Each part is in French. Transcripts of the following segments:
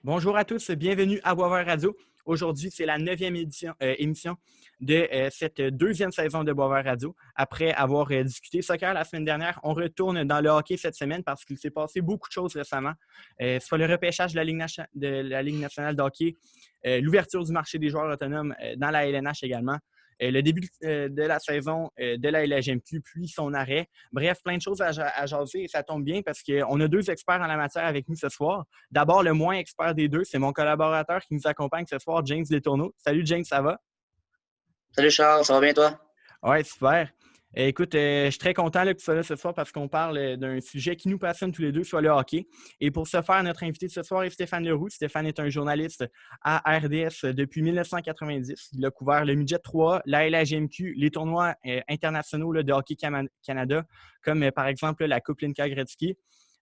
Bonjour à tous, bienvenue à Boisvert Radio. Aujourd'hui, c'est la 9e émission de cette deuxième saison de Boisvert Radio. Après avoir discuté soccer la semaine dernière, on retourne dans le hockey cette semaine parce qu'il s'est passé beaucoup de choses récemment. Soit le repêchage de la Ligue nationale de hockey, l'ouverture du marché des joueurs autonomes dans la LNH également, le début de la saison de la LHMQ, puis son arrêt. Bref, plein de choses à jaser et ça tombe bien parce qu'on a deux experts en la matière avec nous ce soir. D'abord, le moins expert des deux, c'est mon collaborateur qui nous accompagne ce soir, James Letourneau. Salut James, ça va? Salut Charles, ça va bien toi? Ouais, super. Écoute, je suis très content que tu sois là ce soir parce qu'on parle d'un sujet qui nous passionne tous les deux, soit le hockey. Et pour ce faire, notre invité de ce soir est Stéphane Leroux. Stéphane est un journaliste à RDS depuis 1990. Il a couvert le Midget 3, la LHMQ, les tournois internationaux de Hockey Canada, comme par exemple la Coupe Linka Gretzky,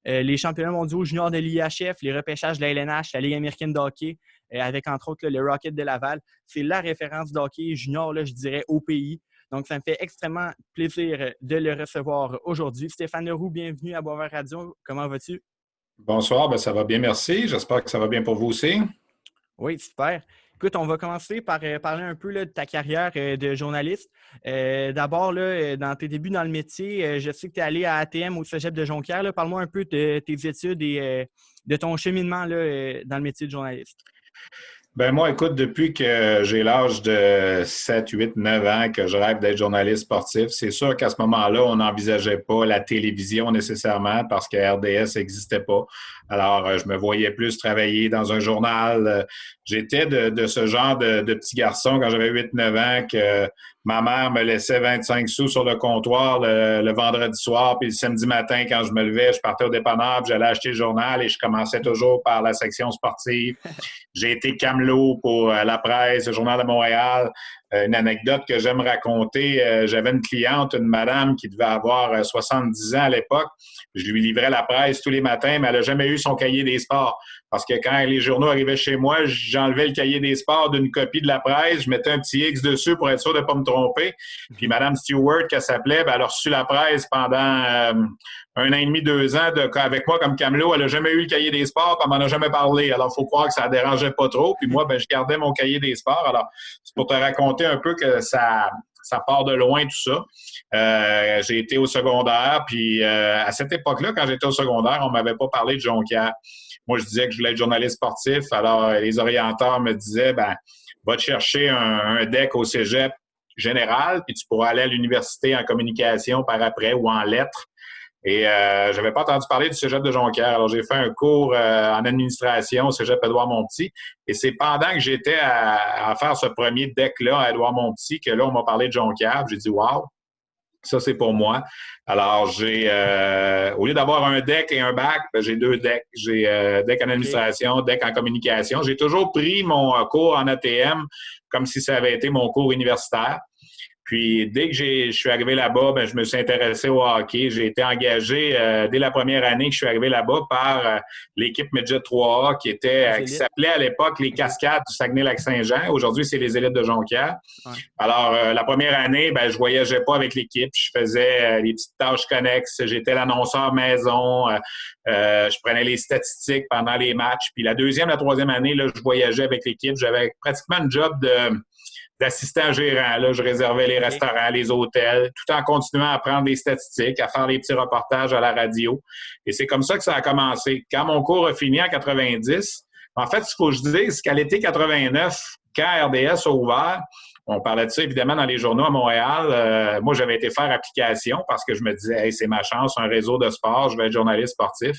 les championnats mondiaux juniors de l'IHF, les repêchages de la LNH, la Ligue américaine de hockey, avec entre autres le Rocket de Laval. C'est la référence de hockey junior, je dirais, au pays. Donc, ça me fait extrêmement plaisir de le recevoir aujourd'hui. Stéphane Leroux, bienvenue à Boisvert Radio. Comment vas-tu? Bonsoir, ça va bien, merci. J'espère que ça va bien pour vous aussi. Oui, super. Écoute, on va commencer par parler un peu de ta carrière de journaliste. D'abord, dans tes débuts dans le métier, je sais que tu es allé à ATM au Cégep de Jonquière. Parle-moi un peu de tes études et de ton cheminement dans le métier de journaliste. Moi, écoute, depuis que j'ai l'âge de 7, 8, 9 ans que je rêve d'être journaliste sportif, c'est sûr qu'à ce moment-là, on n'envisageait pas la télévision nécessairement parce que RDS n'existait pas. Alors, je me voyais plus travailler dans un journal. J'étais de ce genre de petit garçon quand j'avais 8-9 ans que ma mère me laissait 25 sous sur le comptoir le vendredi soir, puis le samedi matin, quand je me levais, je partais au dépanneur, puis j'allais acheter le journal et je commençais toujours par la section sportive. J'ai été camelot pour la presse, le Journal de Montréal. Une anecdote que j'aime raconter, j'avais une cliente, une madame qui devait avoir 70 ans à l'époque. Je lui livrais la presse tous les matins, mais elle n'a jamais eu son cahier des sports. Parce que quand les journaux arrivaient chez moi, j'enlevais le cahier des sports d'une copie de la presse, je mettais un petit X dessus pour être sûr de ne pas me tromper. Puis Mme Stewart, qu'elle s'appelait, elle a reçu la presse pendant 1 an et demi, 2 ans avec moi comme camelot. Elle n'a jamais eu le cahier des sports, puis elle m'en a jamais parlé. Alors, il faut croire que ça ne dérangeait pas trop. Puis moi, je gardais mon cahier des sports. Alors, c'est pour te raconter un peu que ça part de loin, tout ça. J'ai été au secondaire, puis à cette époque-là, quand j'étais au secondaire, on ne m'avait pas parlé de Jonquière. Moi, je disais que je voulais être journaliste sportif. Alors, les orienteurs me disaient, va te chercher un deck au cégep général, puis tu pourras aller à l'université en communication par après ou en lettres. Et je n'avais pas entendu parler du cégep de Jonquière. Alors, j'ai fait un cours en administration au cégep Édouard-Montpetit. Et c'est pendant que j'étais à faire ce premier deck-là à Édouard-Montpetit que là, on m'a parlé de Jonquière. J'ai dit, wow, ça, c'est pour moi. Alors, au lieu d'avoir un deck et un bac, j'ai 2 decks. J'ai deck en administration, deck en communication. J'ai toujours pris mon cours en ATM comme si ça avait été mon cours universitaire. Puis, dès que je suis arrivé là-bas, je me suis intéressé au hockey. J'ai été engagé dès la première année que je suis arrivé là-bas par l'équipe Midget 3A qui s'appelait à l'époque les Cascades du Saguenay-Lac-Saint-Jean. Aujourd'hui, c'est les élites de Jonquière. Ouais. Alors, la première année, je voyageais pas avec l'équipe. Je faisais les petites tâches connexes. J'étais l'annonceur maison. Je prenais les statistiques pendant les matchs. Puis la deuxième, la troisième année, là, je voyageais avec l'équipe. J'avais pratiquement un job d'assistant gérant. Là, je réservais les restaurants, les hôtels, tout en continuant à prendre des statistiques, à faire des petits reportages à la radio. Et c'est comme ça que ça a commencé. Quand mon cours a fini en 90, en fait, il faut que je dise qu'à l'été 89, quand RDS a ouvert, on parlait de ça évidemment dans les journaux à Montréal. Moi, j'avais été faire application parce que je me disais, hey, c'est ma chance, un réseau de sport, je vais être journaliste sportif.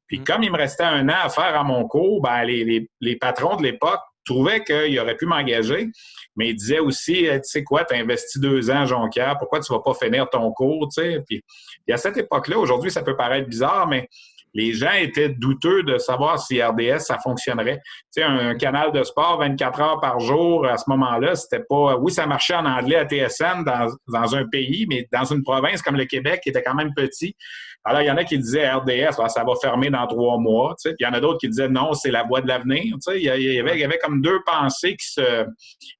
Puis comme il me restait 1 an à faire à mon cours, les patrons de l'époque trouvaient qu'ils auraient pu m'engager, mais ils disaient aussi, tu sais quoi, tu as investi 2 ans à Jonquière, pourquoi tu ne vas pas finir ton cours, tu sais? Puis à cette époque-là, aujourd'hui, ça peut paraître bizarre, mais les gens étaient douteux de savoir si RDS, ça fonctionnerait. Tu sais, un canal de sport 24 heures par jour, à ce moment-là, c'était pas... Oui, ça marchait en anglais à TSN dans un pays, mais dans une province comme le Québec, qui était quand même petit. Alors, il y en a qui disaient RDS, ça va fermer dans 3 mois. Tu sais. Puis il y en a d'autres qui disaient non, c'est la voie de l'avenir. Tu sais. Il y avait comme 2 pensées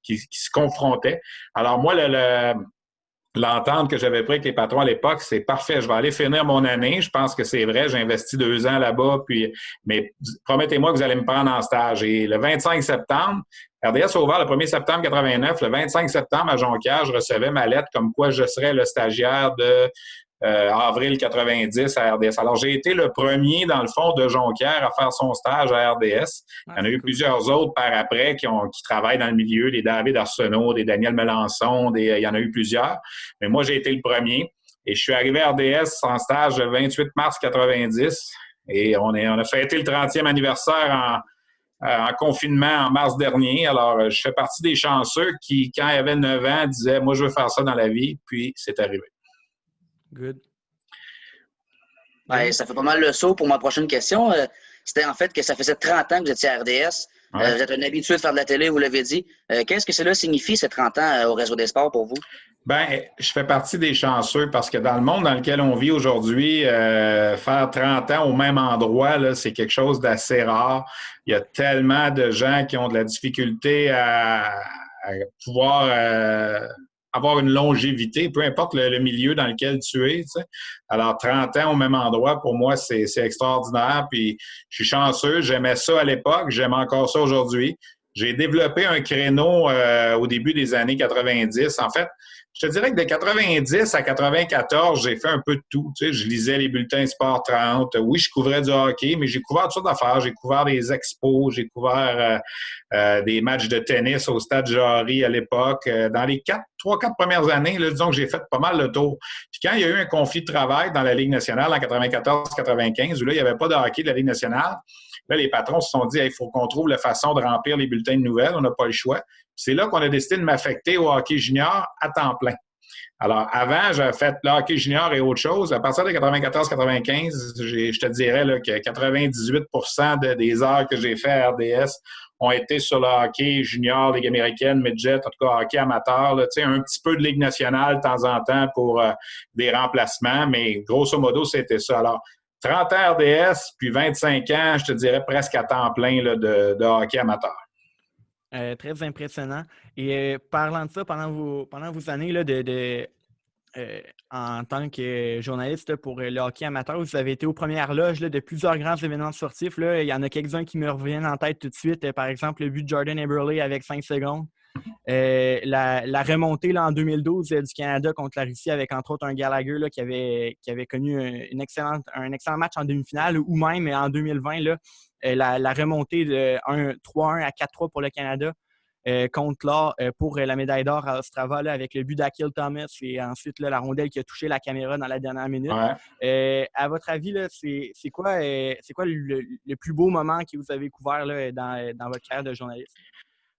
qui se confrontaient. Alors, moi, l'entente que j'avais prise avec les patrons à l'époque, c'est parfait, je vais aller finir mon année. Je pense que c'est vrai, j'ai investi 2 ans là-bas, mais promettez-moi que vous allez me prendre en stage. Et le 25 septembre, RDS a ouvert le 1er septembre 89. Le 25 septembre, à Jonquière, je recevais ma lettre comme quoi je serais le stagiaire de avril 90 à RDS. Alors, j'ai été le premier, dans le fond, de Jonquière à faire son stage à RDS. Il y en a eu plusieurs autres par après qui travaillent dans le milieu, des David Arsenault, des Daniel Melançon, il y en a eu plusieurs. Mais moi, j'ai été le premier. Et je suis arrivé à RDS en stage le 28 mars 90. Et on a fêté le 30e anniversaire en confinement en mars dernier. Alors, je fais partie des chanceux qui, quand ils avaient 9 ans, disaient « Moi, je veux faire ça dans la vie. » Puis, c'est arrivé. Good. Ouais, ça fait pas mal le saut pour ma prochaine question. C'était en fait que ça faisait 30 ans que vous étiez à RDS. Ouais. Vous êtes un habitué de faire de la télé, vous l'avez dit. Qu'est-ce que cela signifie, ces 30 ans au réseau des sports pour vous? Bien, je fais partie des chanceux parce que dans le monde dans lequel on vit aujourd'hui, faire 30 ans au même endroit, là, c'est quelque chose d'assez rare. Il y a tellement de gens qui ont de la difficulté à pouvoir avoir une longévité, peu importe le milieu dans lequel tu es. Tu sais. Alors, 30 ans au même endroit, pour moi, c'est extraordinaire. Puis, je suis chanceux. J'aimais ça à l'époque. J'aime encore ça aujourd'hui. J'ai développé un créneau au début des années 90. En fait, je te dirais que de 90 à 94, j'ai fait un peu de tout. Tu sais, je lisais les bulletins Sport 30. Oui, je couvrais du hockey, mais j'ai couvert toutes sortes d'affaires. J'ai couvert des expos, j'ai couvert des matchs de tennis au Stade Jarry à l'époque. Dans les 3-4 premières années, là, disons que j'ai fait pas mal le tour. Puis quand il y a eu un conflit de travail dans la Ligue nationale en 94-95, où là, il n'y avait pas de hockey de la Ligue nationale, là, les patrons se sont dit, il faut qu'on trouve la façon de remplir les bulletins de nouvelles. On n'a pas le choix. C'est là qu'on a décidé de m'affecter au hockey junior à temps plein. Alors, avant, j'avais fait le hockey junior et autre chose. À partir de 94-95, je te dirais là, que 98 des heures que j'ai fait à RDS ont été sur le hockey junior, Ligue américaine, midget, en tout cas hockey amateur. Là, un petit peu de Ligue nationale de temps en temps pour des remplacements, mais grosso modo, c'était ça. Alors, 30 ans RDS, puis 25 ans, je te dirais presque à temps plein là, de hockey amateur. Très impressionnant. Et parlant de ça, pendant vos années là, en tant que journaliste pour le hockey amateur, vous avez été aux premières loges là, de plusieurs grands événements sportifs. Là. Il y en a quelques-uns qui me reviennent en tête tout de suite. Par exemple, le but de Jordan Eberle avec 5 secondes. La remontée là, en 2012 du Canada contre la Russie avec entre autres un Gallagher là, qui avait connu un excellent match en demi-finale, ou même en 2020, là, la remontée de 3-1 à 4-3 pour le Canada contre l'or pour la médaille d'or à Ostrava là, avec le but d'Akil Thomas et ensuite là, la rondelle qui a touché la caméra dans la dernière minute. Ouais. À votre avis, là, c'est quoi le plus beau moment que vous avez couvert là, dans votre carrière de journaliste?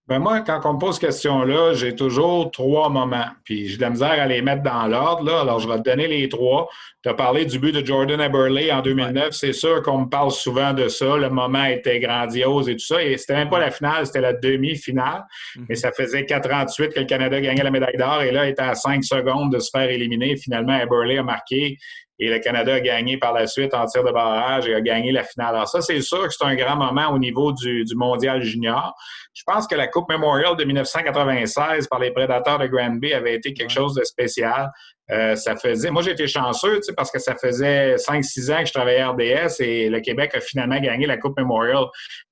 Ben moi, quand on me pose cette question-là, j'ai toujours 3 moments. Puis j'ai de la misère à les mettre dans l'ordre. Là. Alors, je vais te donner les 3. Tu as parlé du but de Jordan Eberle en 2009. Ouais. C'est sûr qu'on me parle souvent de ça. Le moment était grandiose et tout ça. Et c'était même pas la finale, c'était la demi-finale. Mais ça faisait 4 ans de suite que le Canada gagnait la médaille d'or. Et là, il était à 5 secondes de se faire éliminer. Finalement, Eberle a marqué. Et le Canada a gagné par la suite en tir de barrage et a gagné la finale. Alors ça, c'est sûr que c'est un grand moment au niveau du mondial junior. Je pense que la Coupe Memorial de 1996 par les Prédateurs de Granby avait été quelque chose de spécial. Moi, j'ai été chanceux parce que ça faisait 5-6 ans que je travaillais à RDS et le Québec a finalement gagné la Coupe Memorial.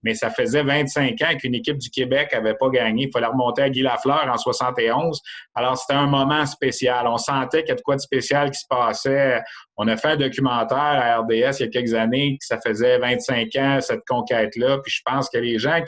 Mais ça faisait 25 ans qu'une équipe du Québec n'avait pas gagné. Il fallait remonter à Guy Lafleur en 71. Alors, c'était un moment spécial. On sentait qu'il y a de quoi de spécial qui se passait. On a fait un documentaire à RDS il y a quelques années, que ça faisait 25 ans, cette conquête-là. Puis je pense que les gens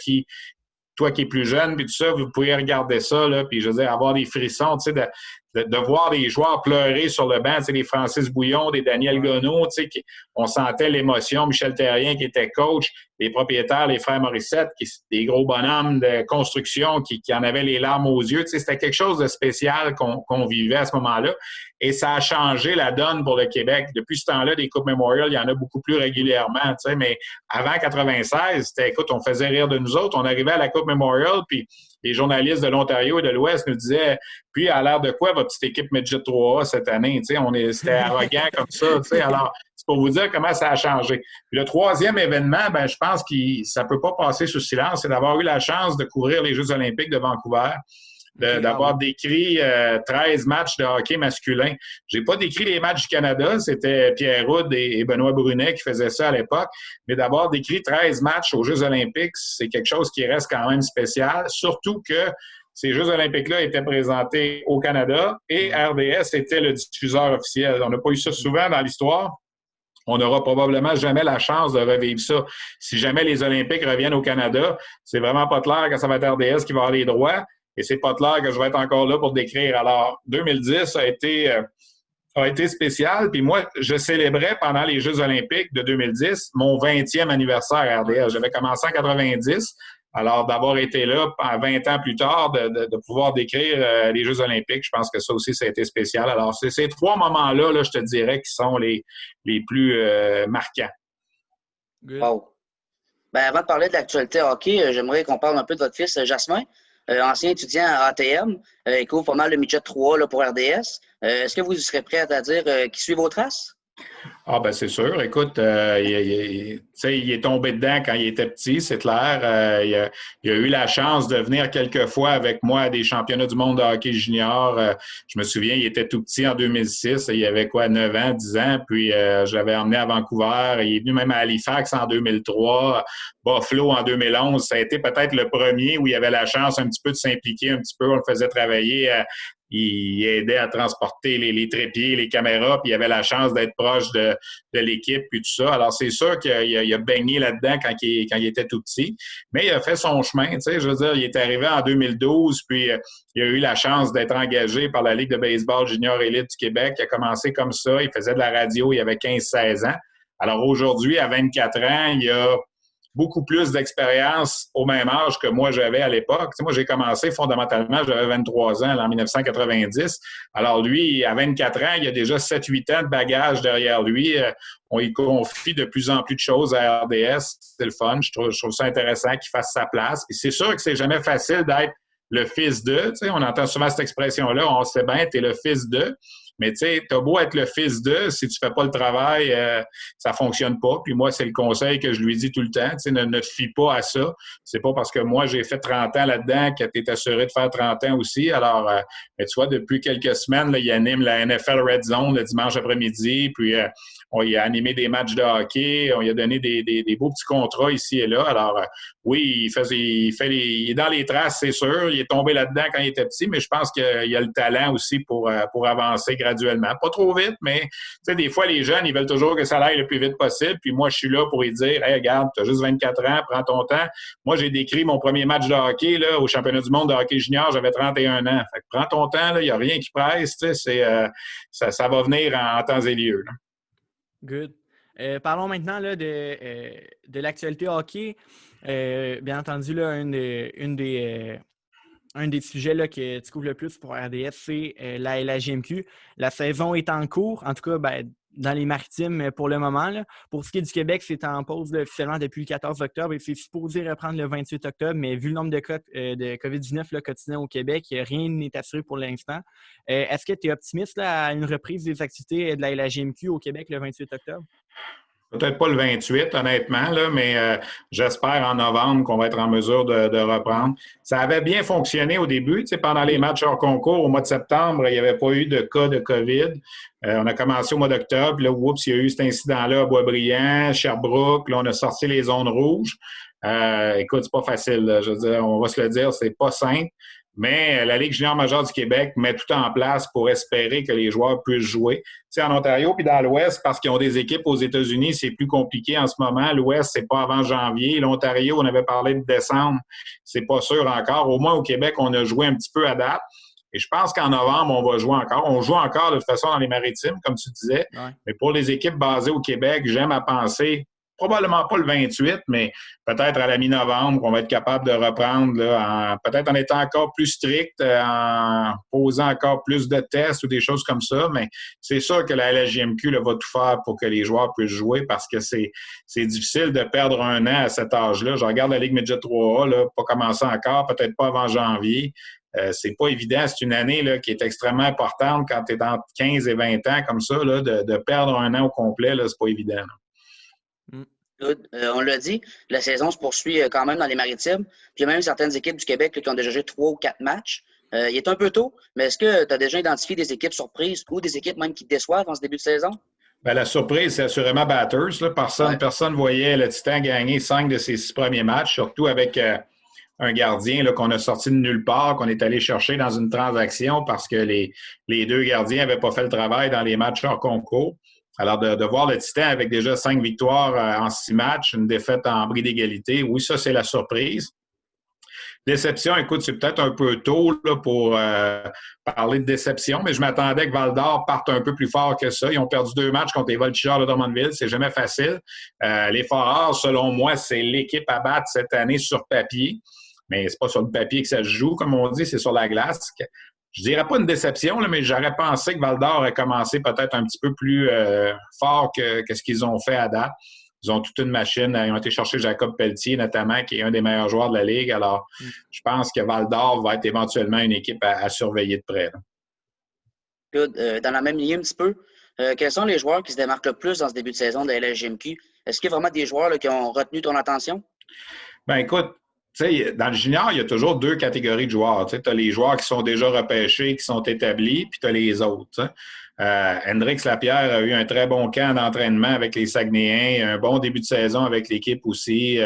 toi qui es plus jeune, puis tout ça, vous pouvez regarder ça, là, puis je veux dire, avoir des frissons, tu sais, de voir des joueurs pleurer sur le banc, tu sais, des Francis Bouillon, des Daniel Gonneau, tu sais, on sentait l'émotion, Michel Terrien qui était coach, les propriétaires, les frères Morissette, des gros bonhommes de construction qui en avaient les larmes aux yeux, tu sais, c'était quelque chose de spécial qu'on vivait à ce moment-là, et ça a changé la donne pour le Québec. Depuis ce temps-là, des Coupes Memorial, il y en a beaucoup plus régulièrement, tu sais, mais avant 96, écoute, on faisait rire de nous autres, on arrivait à la Coupe Memorial, puis les journalistes de l'Ontario et de l'Ouest nous disaient « Puis, à l'air de quoi votre petite équipe Midget 3A cette année? » C'était arrogant comme ça. Alors, c'est pour vous dire comment ça a changé. Puis le troisième événement, je pense que ça ne peut pas passer sous silence, c'est d'avoir eu la chance de couvrir les Jeux olympiques de Vancouver. d'avoir décrit 13 matchs de hockey masculin. J'ai pas décrit les matchs du Canada, c'était Pierre Houd et Benoît Brunet qui faisaient ça à l'époque, mais d'avoir décrit 13 matchs aux Jeux olympiques, c'est quelque chose qui reste quand même spécial, surtout que ces Jeux olympiques-là étaient présentés au Canada et RDS était le diffuseur officiel. On n'a pas eu ça souvent dans l'histoire. On n'aura probablement jamais la chance de revivre ça. Si jamais les Olympiques reviennent au Canada, c'est vraiment pas clair que ça va être RDS qui va avoir les droits et c'est pas clair que je vais être encore là pour décrire. Alors, 2010 a été spécial. Puis moi, je célébrais pendant les Jeux olympiques de 2010 mon 20e anniversaire à RDS. J'avais commencé en 90. Alors, d'avoir été là 20 ans plus tard, de pouvoir décrire les Jeux olympiques, je pense que ça aussi, ça a été spécial. Alors, c'est ces 3 moments-là, là, je te dirais, qui sont les plus marquants. Wow. Ben, avant de parler de l'actualité hockey, j'aimerais qu'on parle un peu de votre fils, Jasmin, ancien étudiant à ATM. Il couvre pas mal le midget 3 là, pour RDS. Est-ce que vous serez prêt à dire qu'il suit vos traces? Ah, ben c'est sûr. Écoute, il est tombé dedans quand il était petit, c'est clair. Il a eu la chance de venir quelques fois avec moi à des championnats du monde de hockey junior. Je me souviens, il était tout petit en 2006. Il avait 9 ans, 10 ans. Puis, je l'avais emmené à Vancouver. Il est venu même à Halifax en 2003. Buffalo en 2011. Ça a été peut-être le premier où il avait la chance un petit peu de s'impliquer un petit peu. On le faisait travailler il aidait à transporter les trépieds, les caméras, puis il avait la chance d'être proche de l'équipe, puis tout ça. Alors, c'est sûr qu'il a baigné là-dedans quand il était tout petit, mais il a fait son chemin, tu sais, je veux dire, il est arrivé en 2012, puis il a eu la chance d'être engagé par la Ligue de baseball junior élite du Québec. Il a commencé comme ça, il faisait de la radio, il avait 15-16 ans. Alors, aujourd'hui, à 24 ans, il a beaucoup plus d'expérience au même âge que moi j'avais à l'époque. Tu sais, moi, j'ai commencé fondamentalement, j'avais 23 ans en 1990. Alors lui, à 24 ans, il a déjà 7-8 ans de bagage derrière lui. On y confie de plus en plus de choses à RDS. C'est le fun. Je trouve ça intéressant qu'il fasse sa place. Et c'est sûr que c'est jamais facile d'être le fils de. Tu sais, on entend souvent cette expression-là, on sait bien, t'es le fils de. Mais tu sais, t'as beau être le fils de, si tu fais pas le travail, ça fonctionne pas. Puis moi, c'est le conseil que je lui dis tout le temps. Tu sais, ne te fie pas à ça. C'est pas parce que moi, j'ai fait 30 ans là-dedans que tu es assuré de faire 30 ans aussi. Alors, mais tu vois, depuis quelques semaines, là, il anime la NFL Red Zone le dimanche après-midi. Puis, on y a animé des matchs de hockey. On y a donné des beaux petits contrats ici et là. Alors, oui, il est dans les traces, c'est sûr. Il est tombé là-dedans quand il était petit, mais je pense qu'il a le talent aussi pour avancer graduellement. Pas trop vite, mais tu sais, des fois, les jeunes, ils veulent toujours que ça aille le plus vite possible. Puis moi, je suis là pour lui dire, hey, regarde, tu as juste 24 ans, prends ton temps. Moi, j'ai décrit mon premier match de hockey là, au championnat du monde de hockey junior, j'avais 31 ans. Fait que prends ton temps, il n'y a rien qui presse. Tu sais, ça va venir en temps et lieu. Là. Good. Parlons maintenant là, de l'actualité hockey. Bien entendu, là, un des sujets là, que tu couvres le plus pour RDS, c'est la LHJMQ. La saison est en cours, en tout cas dans les maritimes pour le moment. Là. Pour ce qui est du Québec, c'est en pause là, officiellement depuis le 14 octobre et c'est supposé reprendre le 28 octobre, mais vu le nombre de cas de COVID-19 quotidien au Québec, rien n'est assuré pour l'instant. Est-ce que tu es optimiste là, à une reprise des activités de la LHJMQ au Québec le 28 octobre? Peut-être pas le 28, honnêtement, là, mais j'espère en novembre qu'on va être en mesure de reprendre. Ça avait bien fonctionné au début. Tu sais, pendant les matchs hors concours, au mois de septembre, il n'y avait pas eu de cas de COVID. On a commencé au mois d'octobre. Là, oups, il y a eu cet incident-là à Boisbriand, Sherbrooke. Là, on a sorti les zones rouges. Écoute, c'est pas facile. Là. Je veux dire, on va se le dire, c'est pas simple. Mais la Ligue junior majeure du Québec met tout en place pour espérer que les joueurs puissent jouer. Tu sais, en Ontario puis dans l'Ouest, parce qu'ils ont des équipes aux États-Unis, c'est plus compliqué en ce moment. L'Ouest, c'est pas avant janvier. L'Ontario, on avait parlé de décembre. C'est pas sûr encore. Au moins, au Québec, on a joué un petit peu à date. Et je pense qu'en novembre, on va jouer encore. On joue encore de toute façon dans les maritimes, comme tu disais. Ouais. Mais pour les équipes basées au Québec, j'aime à penser, probablement pas le 28, mais peut-être à la mi-novembre, qu'on va être capable de reprendre, là, peut-être en étant encore plus strict, en posant encore plus de tests ou des choses comme ça. Mais c'est sûr que la LHJMQ là, va tout faire pour que les joueurs puissent jouer parce que c'est difficile de perdre un an à cet âge-là. Je regarde la Ligue Midget 3A, là, pas commencer encore, peut-être pas avant janvier. C'est pas évident. C'est une année là, qui est extrêmement importante quand tu es dans 15 et 20 ans comme ça, là, de perdre un an au complet, là, c'est pas évident. Là. On l'a dit, la saison se poursuit quand même dans les maritimes. Puis il y a même certaines équipes du Québec là, qui ont déjà joué 3 ou 4 matchs. Il est un peu tôt, mais est-ce que tu as déjà identifié des équipes surprises ou des équipes même qui te déçoivent en ce début de saison? Bien, la surprise, c'est assurément Batters. Là. Personne ne voyait le Titan gagner 5 de ses 6 premiers matchs, surtout avec un gardien là, qu'on a sorti de nulle part, qu'on est allé chercher dans une transaction parce que les deux gardiens n'avaient pas fait le travail dans les matchs hors concours. Alors, de voir le Titan avec déjà 5 victoires en 6 matchs, une défaite en bris d'égalité, oui, ça, c'est la surprise. Déception, écoute, c'est peut-être un peu tôt là, pour parler de déception, mais je m'attendais que Val-d'Or parte un peu plus fort que ça. Ils ont perdu 2 matchs contre les Voltigeurs de Drummondville. C'est jamais facile. Les Foreurs, selon moi, c'est l'équipe à battre cette année sur papier. Mais c'est pas sur le papier que ça se joue, comme on dit, c'est sur la glace. Je dirais pas une déception, là, mais j'aurais pensé que Val-d'Or ait commencé peut-être un petit peu plus fort que ce qu'ils ont fait à date. Ils ont toute une machine. Ils ont été chercher Jacob Pelletier, notamment, qui est un des meilleurs joueurs de la Ligue. Alors, je pense que Val-d'Or va être éventuellement une équipe à surveiller de près. Dans la même ligne un petit peu, quels sont les joueurs qui se démarquent le plus dans ce début de saison de la LHJMQ? Est-ce qu'il y a vraiment des joueurs là, qui ont retenu ton attention? Bien, écoute, tu sais, dans le junior, il y a toujours 2 catégories de joueurs. Tu as les joueurs qui sont déjà repêchés, qui sont établis, puis tu as les autres. Hendrix Lapierre a eu un très bon camp d'entraînement avec les Saguenayens, un bon début de saison avec l'équipe aussi.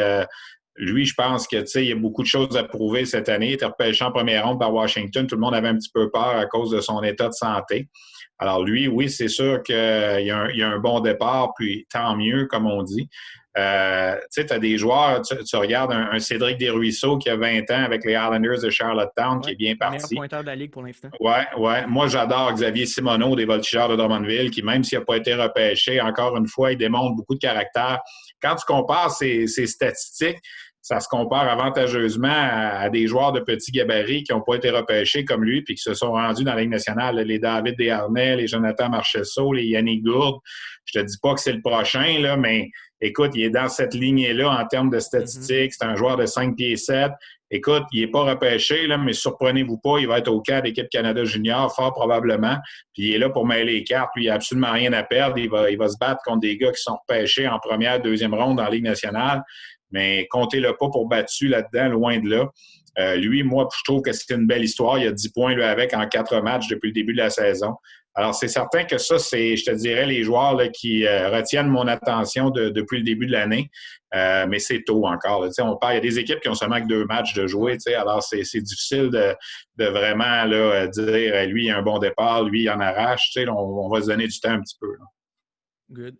Lui, je pense que il y a beaucoup de choses à prouver cette année. Il était repêché en première ronde par Washington. Tout le monde avait un petit peu peur à cause de son état de santé. Alors lui, oui, c'est sûr qu'il y a un bon départ, puis tant mieux, comme on dit. Tu sais, tu as des joueurs, tu regardes un Cédric Desruisseaux qui a 20 ans avec les Islanders de Charlottetown, qui est bien parti. Meilleur pointeur de la Ligue pour l'instant. Ouais. Moi, j'adore Xavier Simoneau des Voltigeurs de Drummondville, qui, même s'il n'a pas été repêché, encore une fois, il démontre beaucoup de caractère. Quand tu compares ses statistiques, ça se compare avantageusement à des joueurs de petits gabarits qui n'ont pas été repêchés comme lui puis qui se sont rendus dans la Ligue nationale. Les David Desharnais, les Jonathan Marchessault, les Yannick Gourde. Je te dis pas que c'est le prochain, là, mais écoute, il est dans cette lignée-là en termes de statistiques. C'est un joueur de 5 pieds 7. Écoute, il n'est pas repêché, là, mais surprenez-vous pas, il va être au camp d'équipe Canada Junior, fort probablement. Puis il est là pour mêler les cartes. Lui, il n'a absolument rien à perdre. Il va se battre contre des gars qui sont repêchés en première, deuxième ronde dans la Ligue nationale. Mais comptez-le pas pour battu là-dedans, loin de là. Lui, moi, je trouve que c'est une belle histoire. Il a 10 points, lui, avec en 4 matchs depuis le début de la saison. Alors, c'est certain que ça, c'est, je te dirais, les joueurs là, qui retiennent mon attention depuis le début de l'année. Mais c'est tôt encore. Là. On parle, il y a des équipes qui ont seulement que 2 matchs de jouer. Alors, c'est difficile de vraiment là, dire lui, il a un bon départ, lui, il en arrache. On va se donner du temps un petit peu. Là. Good.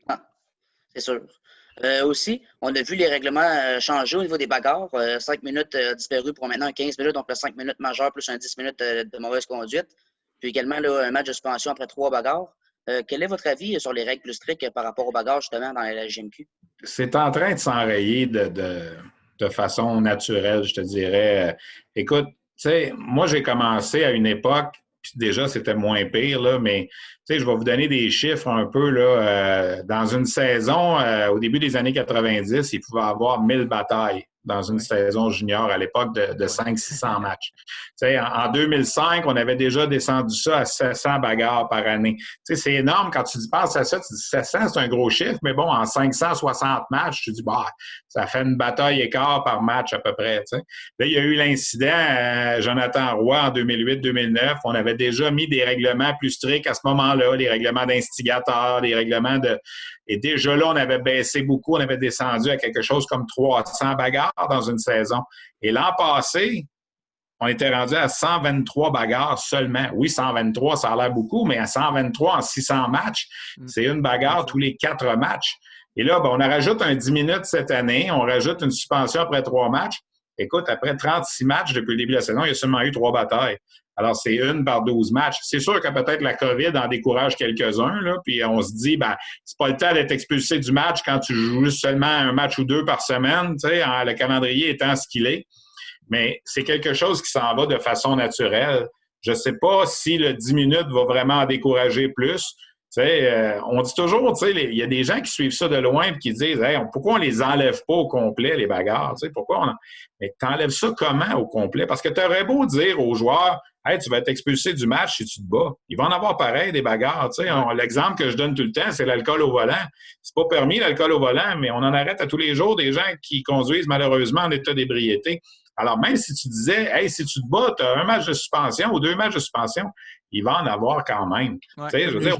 C'est sûr. Aussi, on a vu les règlements changer au niveau des bagarres. 5 minutes disparues pour maintenant 15 minutes, donc le 5 minutes majeur plus un 10 minutes de mauvaise conduite. Puis également là, un match de suspension après 3 bagarres. Quel est votre avis sur les règles plus strictes par rapport aux bagarres justement dans la LHJMQ? C'est en train de s'enrayer de façon naturelle, je te dirais. Écoute, tu sais, moi j'ai commencé à une époque, puis déjà c'était moins pire, là, mais tu sais, je vais vous donner des chiffres un peu, là. Dans une saison, au début des années 90, il pouvait y avoir 1000 batailles dans une saison junior à l'époque de 500-600 matchs. Tu sais, en 2005, on avait déjà descendu ça à 700 bagarres par année. Tu sais, c'est énorme quand tu penses à ça. Tu dis 700, c'est un gros chiffre, mais bon, en 560 matchs, tu dis, bah, ça fait une bataille écart par match à peu près. Tu sais. Là, il y a eu l'incident Jonathan Roy en 2008-2009. On avait déjà mis des règlements plus stricts à ce moment-là, les règlements d'instigateurs, les règlements de... Et déjà là, on avait baissé beaucoup. On avait descendu à quelque chose comme 300 bagarres dans une saison. Et l'an passé, on était rendu à 123 bagarres seulement. Oui, 123, ça a l'air beaucoup, mais à 123 en 600 matchs, c'est une bagarre tous les 4 matchs. Et là, ben, on rajoute un 10 minutes cette année. On rajoute une suspension après 3 matchs. Écoute, après 36 matchs depuis le début de la saison, il y a seulement eu 3 batailles. Alors, c'est 1 par 12 matchs. C'est sûr que peut-être la COVID en décourage quelques-uns, là, puis on se dit, ben, c'est pas le temps d'être expulsé du match quand tu joues seulement un match ou 2 par semaine, tu sais, le calendrier étant ce qu'il est. Mais c'est quelque chose qui s'en va de façon naturelle. Je sais pas si le 10 minutes va vraiment en décourager plus. Tu sais, on dit toujours, tu sais, il y a des gens qui suivent ça de loin et qui disent, hey, pourquoi on les enlève pas au complet, les bagarres? Tu sais, pourquoi on... Mais t'enlèves ça comment au complet? Parce que tu aurais beau dire aux joueurs, hey, tu vas être expulsé du match si tu te bats. Il va en avoir pareil, des bagarres. L'exemple que je donne tout le temps, c'est l'alcool au volant. C'est pas permis, l'alcool au volant, mais on en arrête à tous les jours des gens qui conduisent malheureusement en état d'ébriété. Alors, même si tu disais, hey, si tu te bats, tu as un match de suspension ou 2 matchs de suspension, il va en avoir quand même. Ouais, je veux dire,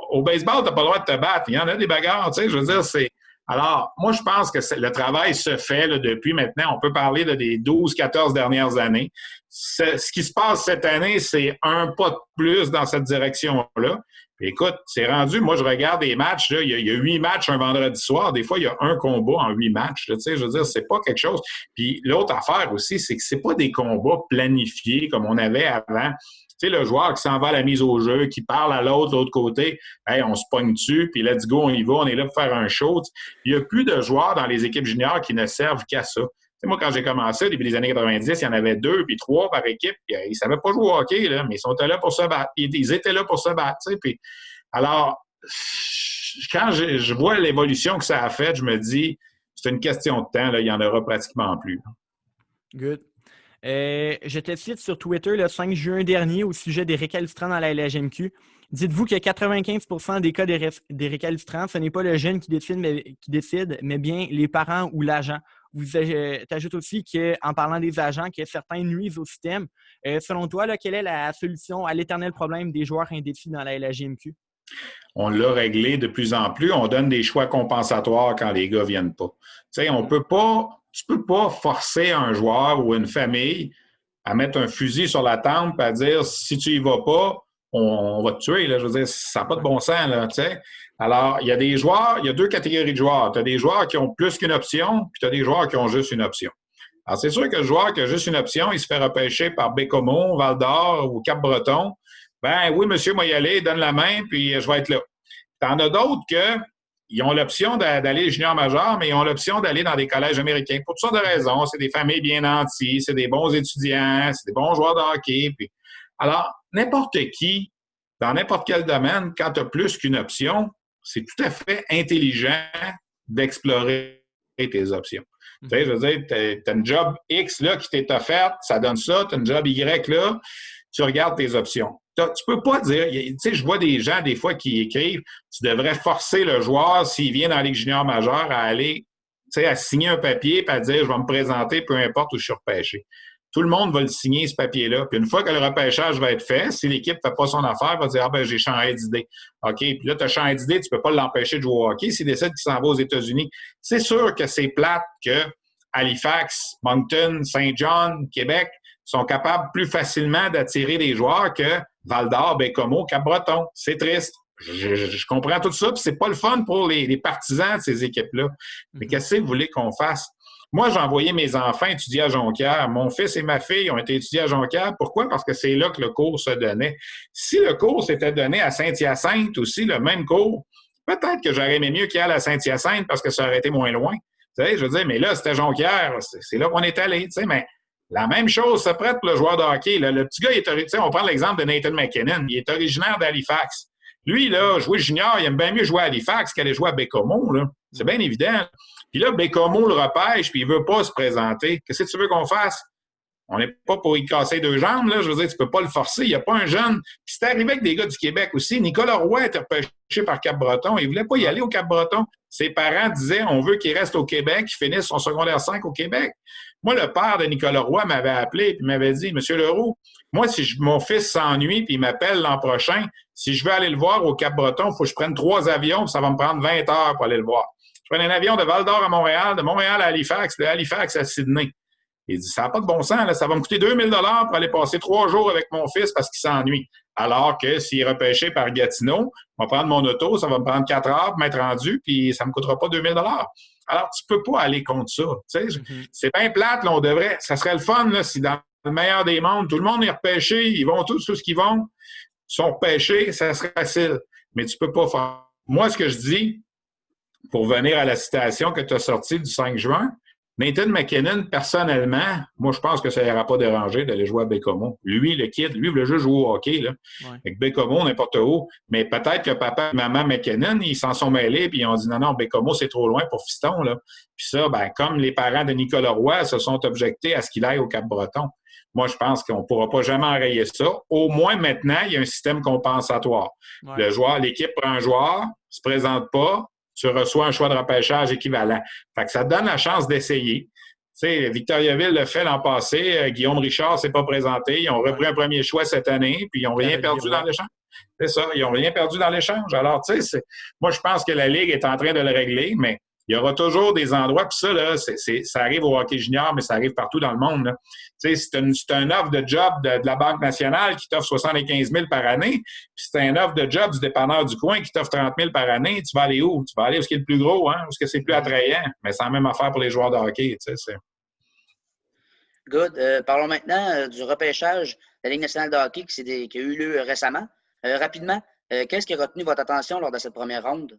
au baseball, tu n'as pas le droit de te battre. Il y en a des bagarres, je veux dire, c'est... Alors, moi, je pense que le travail se fait là, depuis maintenant. On peut parler des 12-14 dernières années. Ce qui se passe cette année, c'est un pas de plus dans cette direction-là. Puis écoute, c'est rendu, moi, je regarde des matchs, là, il y a 8 matchs un vendredi soir. Des fois, il y a un combat en 8 matchs. Là, je veux dire, c'est pas quelque chose. Puis l'autre affaire aussi, c'est que c'est pas des combats planifiés comme on avait avant. Tu sais, le joueur qui s'en va à la mise au jeu, qui parle à l'autre côté, hey, on se pogne dessus, puis let's go, on y va, on est là pour faire un show. Il n'y a plus de joueurs dans les équipes juniors qui ne servent qu'à ça. Tu sais, moi, quand j'ai commencé, au début des années 90, il y en avait 2 puis 3 par équipe. Puis, ils ne savaient pas jouer au hockey, là, mais ils sont là pour se battre. Ils étaient là pour se battre. Tu sais, puis, alors, quand je vois l'évolution que ça a faite, je me dis, c'est une question de temps, là, il n'y en aura pratiquement plus. Good. Je te cite sur Twitter le 5 juin dernier au sujet des récalcitrants dans la LHMQ. Dites-vous que 95% des cas des récalcitrants, ce n'est pas le jeune qui décide, mais bien les parents ou l'agent. Vous ajoutez aussi qu'en parlant des agents, que certains nuisent au système. Selon toi, là, quelle est la solution à l'éternel problème des joueurs indécis dans la LHMQ? On l'a réglé de plus en plus. On donne des choix compensatoires quand les gars ne viennent pas. Tu sais, tu ne peux pas forcer un joueur ou une famille à mettre un fusil sur la tempe et à dire si tu y vas pas, on va te tuer. Là. Je veux dire, ça n'a pas de bon sens. Là, tu sais. Alors, il y a des joueurs, il y a 2 catégories de joueurs. Tu as des joueurs qui ont plus qu'une option, puis tu as des joueurs qui ont juste une option. Alors, c'est sûr que le joueur qui a juste une option, il se fait repêcher par Bécomo, Val-d'Or ou Cap-Breton. Ben oui, monsieur, moi y aller, donne la main, puis je vais être là. T'en as d'autres qui ont l'option d'aller junior majeur, mais ils ont l'option d'aller dans des collèges américains. Pour toutes sortes de raisons. C'est des familles bien nanties, c'est des bons étudiants, c'est des bons joueurs de hockey. Puis... Alors, n'importe qui, dans n'importe quel domaine, quand tu as plus qu'une option, c'est tout à fait intelligent d'explorer tes options. Tu sais, je veux dire, tu as une job X là, qui t'est offerte, ça donne ça, tu as une job Y là, tu regardes tes options. Tu peux pas dire, tu sais, je vois des gens des fois qui écrivent, tu devrais forcer le joueur s'il vient dans la Ligue junior majeure à aller, tu sais, à signer un papier et à dire je vais me présenter peu importe où je suis repêché. Tout le monde va le signer, ce papier-là. Puis une fois que le repêchage va être fait, si l'équipe ne fait pas son affaire, va dire ah ben j'ai changé d'idée. OK, puis là, tu as changé d'idée, tu ne peux pas l'empêcher de jouer au hockey s'il décide qu'il s'en va aux États-Unis. C'est sûr que c'est plate que Halifax, Moncton, Saint-John, Québec sont capables plus facilement d'attirer des joueurs que Val-d'Or, Bécomo, Cap-Breton. C'est triste. Je comprends tout ça, puis c'est pas le fun pour les partisans de ces équipes-là. Mais qu'est-ce que vous voulez qu'on fasse? Moi, j'ai envoyé mes enfants étudier à Jonquière. Mon fils et ma fille ont été étudiés à Jonquière. Pourquoi? Parce que c'est là que le cours se donnait. Si le cours s'était donné à Saint-Hyacinthe aussi, le même cours, peut-être que j'aurais aimé mieux qu'il y ait à Saint-Hyacinthe parce que ça aurait été moins loin. Tu sais, je veux dire, mais là, c'était Jonquière. C'est là qu'on est allé. Tu sais, mais la même chose se prête pour le joueur de hockey. Là. Le petit gars, on prend l'exemple de Nathan McKinnon. Il est originaire d'Halifax. Lui, là, jouer junior, il aime bien mieux jouer à Halifax qu'aller jouer à Bécomo. Là. C'est bien évident. Puis là, Bécomo le repêche, puis il ne veut pas se présenter. Qu'est-ce que tu veux qu'on fasse? On n'est pas pour y casser 2 jambes, là. Je veux dire, tu ne peux pas le forcer. Il n'y a pas un jeune. Puis c'est arrivé avec des gars du Québec aussi. Nicolas Roy était repêché par Cap-Breton. Il ne voulait pas y aller au Cap-Breton. Ses parents disaient on veut qu'il reste au Québec, qu'il finisse son secondaire 5 au Québec. Moi, le père de Nicolas Roy m'avait appelé et m'avait dit Monsieur Leroux, moi, si mon fils s'ennuie puis il m'appelle l'an prochain, si je veux aller le voir au Cap-Breton, il faut que je prenne 3 avions puis ça va me prendre 20 heures pour aller le voir. Je prends un avion de Val-d'Or à Montréal, de Montréal à Halifax, de Halifax à Sydney. Il dit, ça n'a pas de bon sens, là. Ça va me coûter 2000 $ pour aller passer 3 jours avec mon fils parce qu'il s'ennuie. Alors que s'il est repêché par Gatineau, je vais prendre mon auto, ça va me prendre 4 heures pour m'être rendu, puis ça ne me coûtera pas 2000 $. Alors, tu ne peux pas aller contre ça. C'est bien plate, là, on devrait. Ça serait le fun là, si dans le meilleur des mondes, tout le monde est repêché, ils vont tous ce qu'ils vont, sont repêchés, ça serait facile. Mais tu ne peux pas faire. Moi, ce que je dis, pour venir à la citation que tu as sortie du 5 juin, Nathan McKinnon, personnellement, moi, je pense que ça n'ira pas dérangé d'aller jouer à Bécomo. Lui, le kid, lui, il voulait juste jouer au hockey, là. Ouais. Avec Bécomo, n'importe où. Mais peut-être que papa et maman McKinnon, ils s'en sont mêlés, puis ils ont dit non, Bécomo, c'est trop loin pour Fiston, là. Puis ça, ben, comme les parents de Nicolas Roy se sont objectés à ce qu'il aille au Cap-Breton. Moi, je pense qu'on ne pourra pas jamais enrayer ça. Au moins, maintenant, il y a un système compensatoire. Ouais. Le joueur, l'équipe prend un joueur, ne se présente pas, tu reçois un choix de repêchage équivalent. Fait que ça te donne la chance d'essayer. Tu sais, Victoriaville le fait l'an passé. Guillaume Richard ne s'est pas présenté. Ils ont repris un premier choix cette année, puis ils n'ont rien perdu dans l'échange. C'est ça, ils n'ont rien perdu dans l'échange. Alors, tu sais, moi, je pense que la Ligue est en train de le régler, mais il y aura toujours des endroits, puis ça, là, ça arrive au hockey junior, mais ça arrive partout dans le monde. Tu sais, c'est un offre de job de la Banque nationale qui t'offre 75 000 par année, puis c'est un offre de job du dépanneur du coin qui t'offre 30 000 par année. Tu vas aller où? Tu vas aller où ce qui est le plus gros, hein? Où ce que c'est plus attrayant? Mais c'est la même affaire pour les joueurs de hockey, tu sais. Good. Parlons maintenant du repêchage de la Ligue nationale de hockey qui a eu lieu récemment. Rapidement, qu'est-ce qui a retenu votre attention lors de cette première ronde?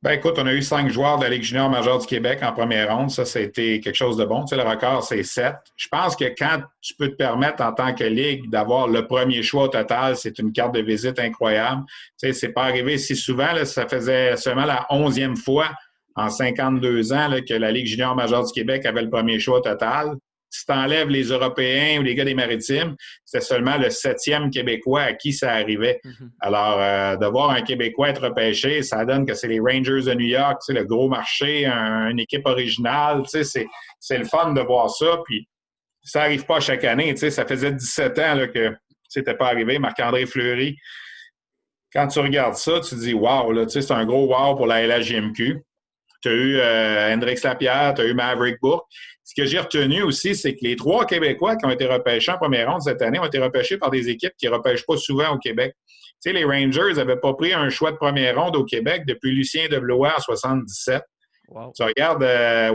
Ben écoute, on a eu 5 joueurs de la Ligue junior majeure du Québec en première ronde. Ça a été quelque chose de bon. Tu sais, le record, c'est 7. Je pense que quand tu peux te permettre en tant que Ligue d'avoir le premier choix au total, c'est une carte de visite incroyable. Tu sais, c'est pas arrivé si souvent. Là, ça faisait seulement la 11e fois en 52 ans là, que la Ligue junior majeure du Québec avait le premier choix au total. Si tu enlèves les Européens ou les gars des Maritimes, c'était seulement le 7e Québécois à qui ça arrivait. Mm-hmm. Alors, de voir un Québécois être repêché, ça donne que c'est les Rangers de New York, tu sais, le gros marché, une équipe originale. Tu sais, c'est le fun de voir ça. Puis, ça n'arrive pas chaque année. Tu sais, ça faisait 17 ans là, que c'était pas arrivé. Marc-André Fleury, quand tu regardes ça, tu te dis « wow », tu sais, c'est un gros « wow » pour la LHJMQ. Tu as eu Hendrix Lapierre, tu as eu Maverick Bourque. Ce que j'ai retenu aussi, c'est que les 3 Québécois qui ont été repêchés en première ronde cette année ont été repêchés par des équipes qui ne repêchent pas souvent au Québec. Tu sais, les Rangers n'avaient pas pris un choix de première ronde au Québec depuis Lucien Deblois en 77. Wow. Tu regardes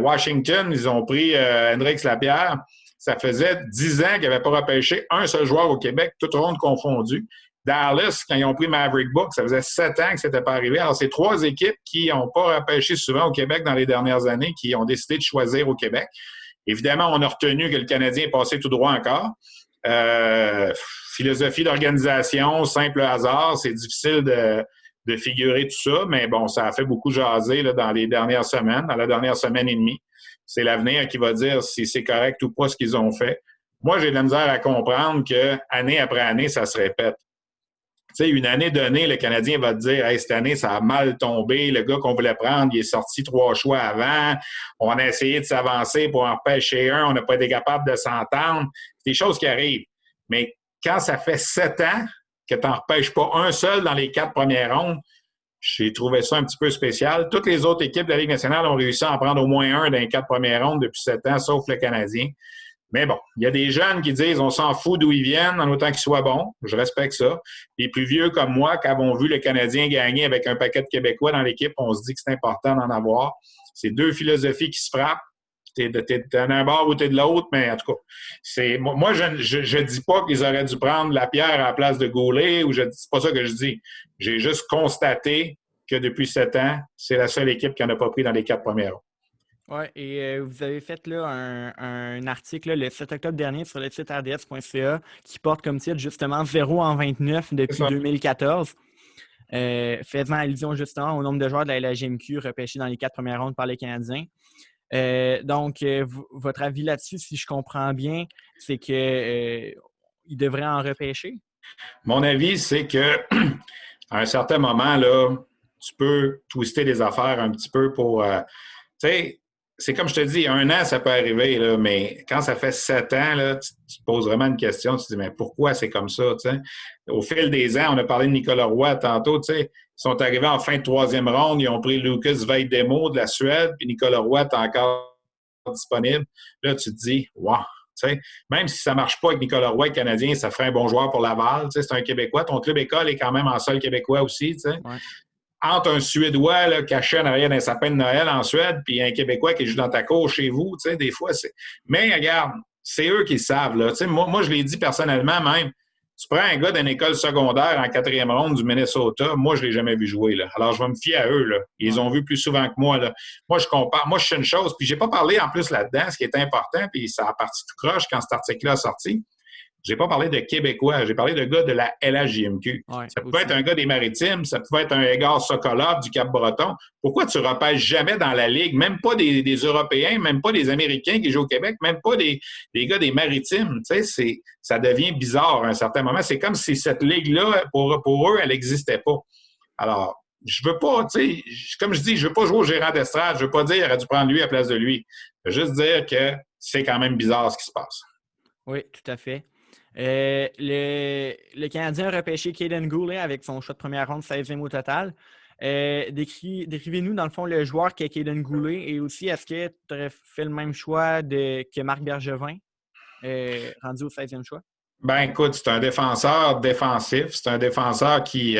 Washington, ils ont pris Hendrix Lapierre. Ça faisait 10 ans qu'ils n'avaient pas repêché un seul joueur au Québec, toute ronde confondue. Dallas, quand ils ont pris Maverick Bourque, ça faisait 7 ans que ce n'était pas arrivé. Alors, c'est 3 équipes qui n'ont pas repêché souvent au Québec dans les dernières années, qui ont décidé de choisir au Québec. Évidemment, on a retenu que le Canadien est passé tout droit encore. Philosophie d'organisation, simple hasard, c'est difficile de figurer tout ça, mais bon, ça a fait beaucoup jaser là, dans les dernières semaines, dans la dernière semaine et demie. C'est l'avenir qui va dire si c'est correct ou pas ce qu'ils ont fait. Moi, j'ai de la misère à comprendre qu'année après année, ça se répète. Tu sais, une année donnée, le Canadien va te dire « Hey, cette année, ça a mal tombé. Le gars qu'on voulait prendre, il est sorti 3 choix avant. On a essayé de s'avancer pour en repêcher un. On n'a pas été capable de s'entendre. » C'est des choses qui arrivent. Mais quand ça fait 7 ans que tu n'en repêches pas un seul dans les 4 premières rondes, j'ai trouvé ça un petit peu spécial. Toutes les autres équipes de la Ligue nationale ont réussi à en prendre au moins un dans les 4 premières rondes depuis 7 ans, sauf le Canadien. Mais bon, il y a des jeunes qui disent on s'en fout d'où ils viennent, en autant qu'ils soient bons. Je respecte ça. Les plus vieux comme moi, qui avons vu le Canadien gagner avec un paquet de Québécois dans l'équipe, on se dit que c'est important d'en avoir. C'est 2 philosophies qui se frappent. T'es d'un bord ou t'es de l'autre, mais en tout cas, moi, je dis pas qu'ils auraient dû prendre Lapierre à la place de Goulet, ou c'est pas ça que je dis. J'ai juste constaté que depuis 7 ans, c'est la seule équipe qui n'en a pas pris dans les 4 premières. Oui, et vous avez fait là, un article là, le 7 octobre dernier sur le site rds.ca qui porte comme titre justement 0 en 29 depuis 2014, faisant allusion justement au nombre de joueurs de la LHJMQ repêchés dans les 4 premières rondes par les Canadiens. Donc, votre avis là-dessus, si je comprends bien, c'est qu'ils devraient en repêcher? Mon avis, c'est que à un certain moment, là, tu peux twister les affaires un petit peu pour... tu sais, c'est comme je te dis, 1 an, ça peut arriver, là, mais quand ça fait 7 ans, là, tu te poses vraiment une question. Tu te dis, mais pourquoi c'est comme ça? T'sais? Au fil des ans, on a parlé de Nicolas Roy tantôt. Ils sont arrivés en fin de 3e ronde. Ils ont pris Lucas Veidemo de la Suède, puis Nicolas Roy est encore disponible. Là, tu te dis, wow! Même si ça ne marche pas avec Nicolas Roy, le Canadien, ça ferait un bon joueur pour Laval. C'est un Québécois. Ton club école est quand même en sol québécois aussi. Ouais. Entre un Suédois là, caché en arrière d'un sapin de Noël en Suède puis un Québécois qui joue dans ta cour chez vous, des fois, c'est... Mais regarde, c'est eux qui le savent. Là. Moi, je l'ai dit personnellement même, Tu prends un gars d'une école secondaire en 4e ronde du Minnesota, moi, je ne l'ai jamais vu jouer. Là. Alors, je vais me fier à eux. Là. Ils ont vu plus souvent que moi. Là. Moi, je compare. Moi, je suis une chose. Puis, je n'ai pas parlé en plus là-dedans, ce qui est important, puis ça a parti tout croche quand cet article-là a sorti. J'ai pas parlé de Québécois, j'ai parlé de gars de la LHJMQ. Ouais, ça pouvait être un gars des Maritimes, ça pouvait être un Edgar Sokolov du Cap-Breton. Pourquoi tu repêches jamais dans la Ligue, même pas des Européens, même pas des Américains qui jouent au Québec, même pas des gars des Maritimes? Tu sais, ça devient bizarre à un certain moment. C'est comme si cette Ligue-là, pour eux, elle n'existait pas. Alors, je veux pas, tu sais, comme je dis, je veux pas jouer au gérant d'estrade, je veux pas dire qu'il aurait dû prendre lui à la place de lui. Je veux juste dire que c'est quand même bizarre ce qui se passe. Oui, tout à fait. Le Canadien a repêché Kaiden Goulet avec son choix de première ronde, 16e au total. Décrivez-nous, dans le fond, le joueur qu'est Kaiden Goulet et aussi, est-ce que tu aurais fait le même choix que Marc Bergevin, rendu au 16e choix? Ben écoute, c'est un défenseur défensif. C'est un défenseur qui... tu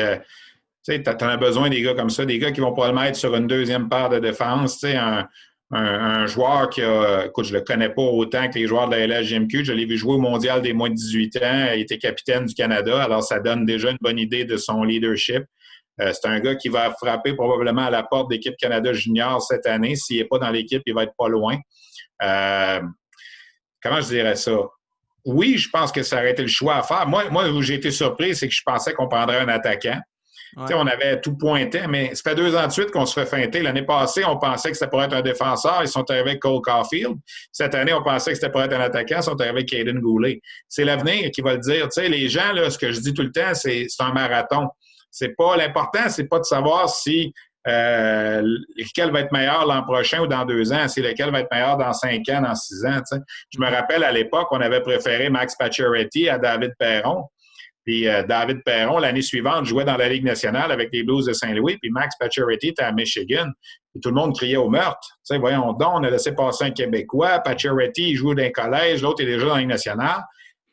sais, tu as besoin des gars comme ça, des gars qui vont probablement être sur une deuxième paire de défense. Tu sais, un joueur qui a... Écoute, je le connais pas autant que les joueurs de la LHJMQ. Je l'ai vu jouer au Mondial des moins de 18 ans. Il était capitaine du Canada. Alors, ça donne déjà une bonne idée de son leadership. C'est un gars qui va frapper probablement à la porte d'équipe Canada Junior cette année. S'il n'est pas dans l'équipe, il va être pas loin. Comment je dirais ça? Oui, je pense que ça aurait été le choix à faire. Moi où j'ai été surpris, c'est que je pensais qu'on prendrait un attaquant. Ouais. On avait tout pointé, mais ça fait 2 ans de suite qu'on se fait feinter. L'année passée, on pensait que ça pourrait être un défenseur. Ils sont arrivés avec Cole Caulfield. Cette année, on pensait que c'était pour être un attaquant. Ils sont arrivés avec Kaiden Goulet. C'est l'avenir qui va le dire. Tu sais, les gens, là, ce que je dis tout le temps, c'est un marathon. L'important, c'est pas de savoir si lequel va être meilleur l'an prochain ou dans 2 ans, c'est lequel va être meilleur dans 5 ans, dans 6 ans. T'sais. Je me rappelle à l'époque, on avait préféré Max Pacioretty à David Perron. Puis David Perron, l'année suivante, jouait dans la Ligue nationale avec les Blues de Saint-Louis. Puis Max Pacioretty était à Michigan. Et tout le monde criait au meurtre. T'sais, voyons donc, on a laissé passer un Québécois. Pacioretty, il joue dans un collège. L'autre est déjà dans la Ligue nationale.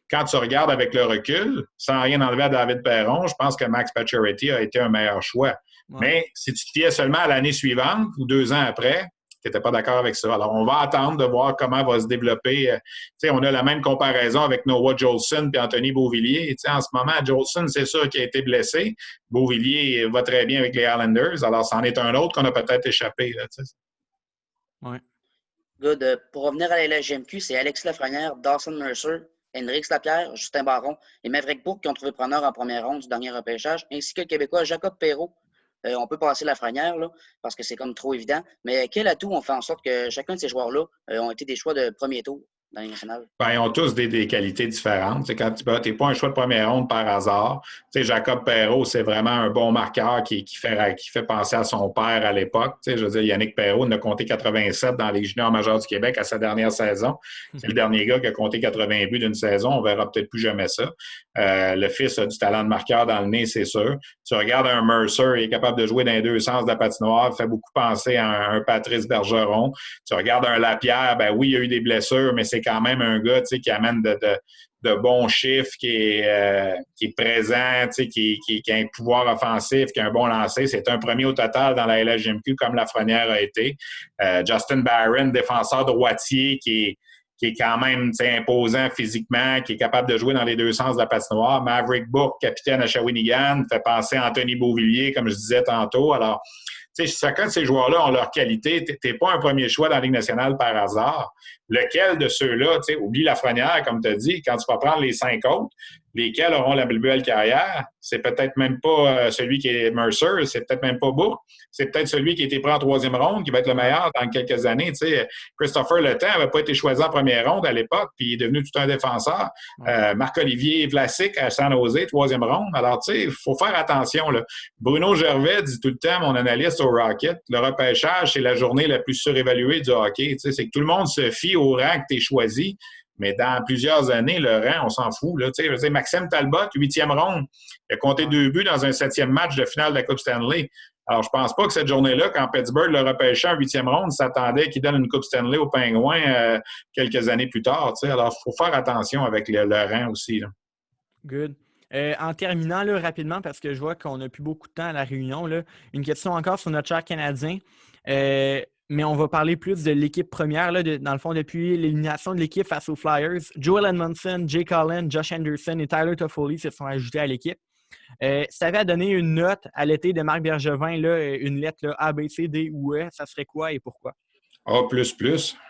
Quand tu regardes avec le recul, sans rien enlever à David Perron, je pense que Max Pacioretty a été un meilleur choix. Ouais. Mais si tu te fiais seulement à l'année suivante ou 2 ans après, tu n'étais pas d'accord avec ça. Alors, on va attendre de voir comment va se développer. On a la même comparaison avec Noah Jolson et Anthony Beauvillier. En ce moment, Jolson, c'est sûr qu'il a été blessé. Beauvillier va très bien avec les Islanders. Alors, c'en est un autre qu'on a peut-être échappé. Oui. Good. Pour revenir à la LHJMQ, c'est Alexis Lafrenière, Dawson Mercer, Henrik Lapierre, Justin Barron et Maverick Bourque qui ont trouvé preneur en première ronde du dernier repêchage, ainsi que le Québécois Jacob Perrault. On peut passer Lafrenière, là, parce que c'est comme trop évident. Mais quel atout ont fait en sorte que chacun de ces joueurs-là ont été des choix de premier tour dans la Ligue nationale? Ben, ils ont tous des qualités différentes. T'sais, quand tu n'es pas un choix de première ronde par hasard. T'sais, Jacob Perrault, c'est vraiment un bon marqueur qui fait penser à son père à l'époque. Je veux dire, Yannick Perrault en a compté 87 dans les juniors majeurs du Québec à sa dernière saison. C'est le dernier gars qui a compté 80 buts d'une saison. On verra peut-être plus jamais ça. Le fils a du talent de marqueur dans le nez, c'est sûr. Tu regardes un Mercer, il est capable de jouer dans les deux sens de la patinoire, fait beaucoup penser à un Patrice Bergeron. Tu regardes un Lapierre, ben oui, il y a eu des blessures, mais c'est quand même un gars qui amène de bons chiffres, qui est présent, qui a un pouvoir offensif, qui a un bon lancer. C'est un premier au total dans la LHJMQ comme Lafrenière a été. Justin Barron, défenseur droitier, qui est quand même imposant physiquement, qui est capable de jouer dans les deux sens de la patinoire. Maverick Bourque, capitaine à Shawinigan, fait penser à Anthony Beauvillier, comme je disais tantôt. Alors, chacun de ces joueurs-là ont leur qualité. Tu n'es pas un premier choix dans la Ligue nationale par hasard. Lequel de ceux-là, oublie Lafrenière, comme tu as dit, quand tu vas prendre les 5 autres, lesquels auront la plus belle carrière, c'est peut-être même pas celui qui est Mercer, c'est peut-être même pas Bourque, c'est peut-être celui qui a été pris en 3e ronde, qui va être le meilleur dans quelques années. Christopher Le Temps n'avait pas été choisi en première ronde à l'époque, puis il est devenu tout un défenseur. Marc-Olivier Vlasic à San Jose, 3e ronde. Alors, il faut faire attention. Là. Bruno Gervais dit tout le temps, mon analyste au Rocket, le repêchage, c'est la journée la plus surévaluée du hockey. C'est que tout le monde se fie au rang que tu es choisi. Mais dans plusieurs années, le rang, on s'en fout. Là. Je veux dire, Maxime Talbot, 8e ronde, il a compté 2 buts dans un 7e match de finale de la Coupe Stanley. Alors, je pense pas que cette journée-là, quand Pittsburgh le repêchait en 8e ronde, s'attendait qu'il donne une Coupe Stanley aux Pingouins quelques années plus tard. Alors, il faut faire attention avec le rang aussi. Là. Good. En terminant là, rapidement, parce que je vois qu'on n'a plus beaucoup de temps à la réunion, là, une question encore sur notre cher Canadien. mais on va parler plus de l'équipe première. Là, dans le fond, depuis l'élimination de l'équipe face aux Flyers, Joel Edmondson, Jake Allen, Josh Anderson et Tyler Toffoli se sont ajoutés à l'équipe. Si tu avais à donner une note à l'été de Marc Bergevin, là, une lettre là, A, B, C, D ou E, ça serait quoi et pourquoi? A++.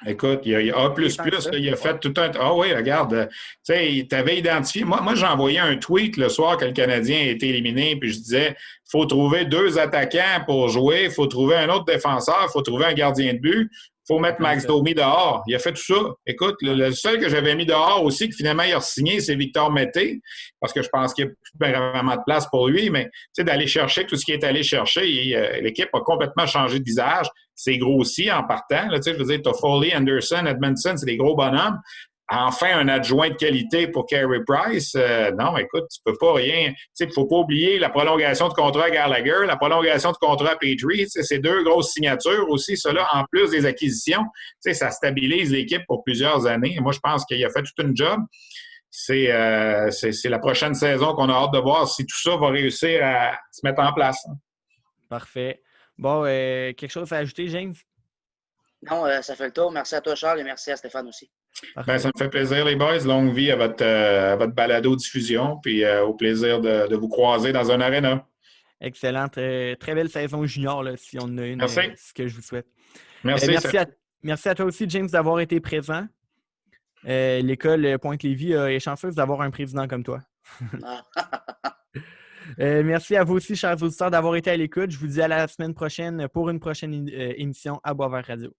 Écoute, il y a A++, là, il a fait tout un... Ah oui, regarde, tu sais, tu avais identifié... Moi j'ai envoyé un tweet le soir que le Canadien a été éliminé, puis je disais, il faut trouver 2 attaquants pour jouer, il faut trouver un autre défenseur, il faut trouver un gardien de but, il faut mettre Max Domi dehors. Il a fait tout ça. Écoute, le seul que j'avais mis dehors aussi, que finalement il a signé, c'est Victor Mété, parce que je pense qu'il n'y a plus vraiment de place pour lui, mais tu sais, d'aller chercher tout ce qu'il est allé chercher, l'équipe a complètement changé de visage. C'est grossi en partant. Là, je veux dire, tu as Foley, Anderson, Edmondson, c'est des gros bonhommes. Enfin, un adjoint de qualité pour Carey Price. Non, écoute, tu peux pas rien. Il ne faut pas oublier la prolongation de contrat à Gallagher, la prolongation de contrat à Petrie. C'est 2 grosses signatures aussi, cela, en plus des acquisitions. Ça stabilise l'équipe pour plusieurs années. Moi, je pense qu'il a fait tout une job. C'est la prochaine saison qu'on a hâte de voir si tout ça va réussir à se mettre en place. Parfait. Bon, quelque chose à ajouter, James? Non, ça fait le tour. Merci à toi, Charles, et merci à Stéphane aussi. Ben, ça me fait plaisir, les boys. Longue vie à votre balado-diffusion, puis au plaisir de vous croiser dans un aréna. Excellente. Très belle saison junior, là, si on en a une. Merci. Ce que je vous souhaite. Merci. Merci à toi aussi, James, d'avoir été présent. L'école Pointe-Lévis est chanceuse d'avoir un président comme toi. Merci à vous aussi, chers auditeurs, d'avoir été à l'écoute. Je vous dis à la semaine prochaine pour une prochaine émission à Boisvert Radio.